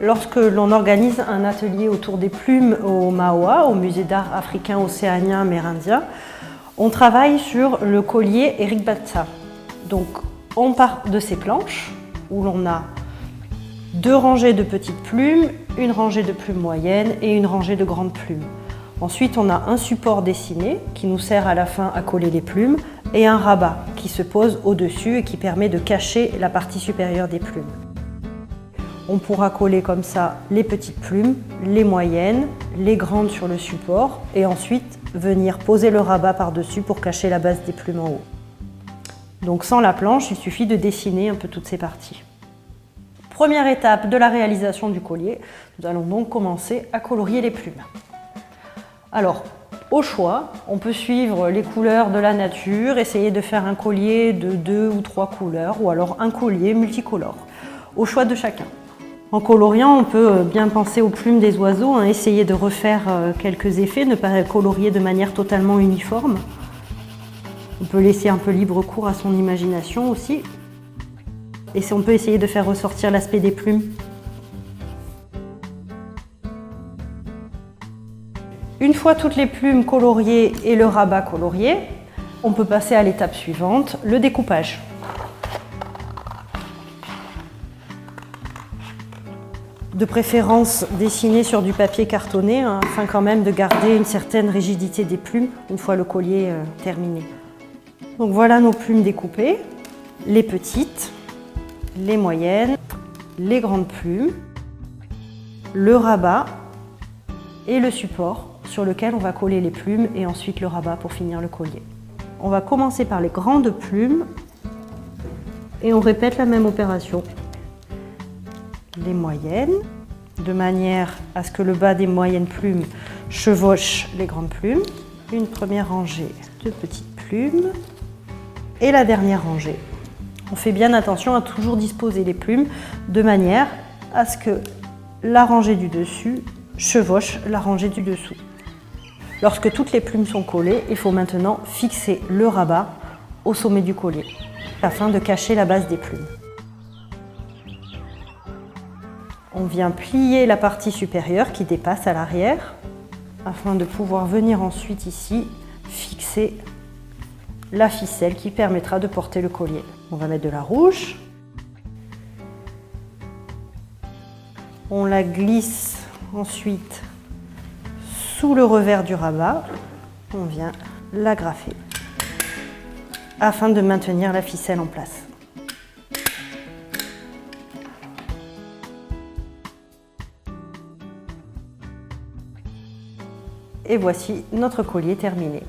Lorsque l'on organise un atelier autour des plumes au MAOA, au Musée d'art africain, océanien, amérindien, on travaille sur le collier Eric Batza. Donc on part de ces planches où l'on a 2 rangées de petites plumes, une rangée de plumes moyennes et une rangée de grandes plumes. Ensuite, on a un support dessiné qui nous sert à la fin à coller les plumes et un rabat qui se pose au-dessus et qui permet de cacher la partie supérieure des plumes. On pourra coller comme ça les petites plumes, les moyennes, les grandes sur le support et ensuite venir poser le rabat par-dessus pour cacher la base des plumes en haut. Donc sans la planche, il suffit de dessiner un peu toutes ces parties. Première étape de la réalisation du collier, nous allons donc commencer à colorier les plumes. Alors, au choix, on peut suivre les couleurs de la nature, essayer de faire un collier de 2 ou 3 couleurs ou alors un collier multicolore, au choix de chacun. En coloriant, on peut bien penser aux plumes des oiseaux, essayer de refaire quelques effets, ne pas colorier de manière totalement uniforme. On peut laisser un peu libre cours à son imagination aussi. Et on peut essayer de faire ressortir l'aspect des plumes. Une fois toutes les plumes coloriées et le rabat colorié, on peut passer à l'étape suivante, le découpage. De préférence dessiné sur du papier cartonné, afin quand même de garder une certaine rigidité des plumes une fois le collier terminé. Donc voilà nos plumes découpées, les petites, les moyennes, les grandes plumes, le rabat et le support sur lequel on va coller les plumes et ensuite le rabat pour finir le collier. On va commencer par les grandes plumes et on répète la même opération. Les moyennes, de manière à ce que le bas des moyennes plumes chevauche les grandes plumes. Une première rangée de petites plumes et la dernière rangée. On fait bien attention à toujours disposer les plumes de manière à ce que la rangée du dessus chevauche la rangée du dessous. Lorsque toutes les plumes sont collées, il faut maintenant fixer le rabat au sommet du collier afin de cacher la base des plumes. On vient plier la partie supérieure qui dépasse à l'arrière afin de pouvoir venir ensuite ici fixer la ficelle qui permettra de porter le collier. On va mettre de la rouge. On la glisse ensuite sous le revers du rabat. On vient l'agrafer afin de maintenir la ficelle en place. Et voici notre collier terminé.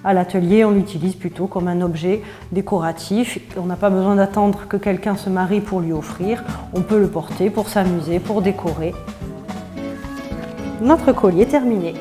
À l'atelier, on l'utilise plutôt comme un objet décoratif. On n'a pas besoin d'attendre que quelqu'un se marie pour lui offrir. On peut le porter pour s'amuser, pour décorer. Notre collier terminé.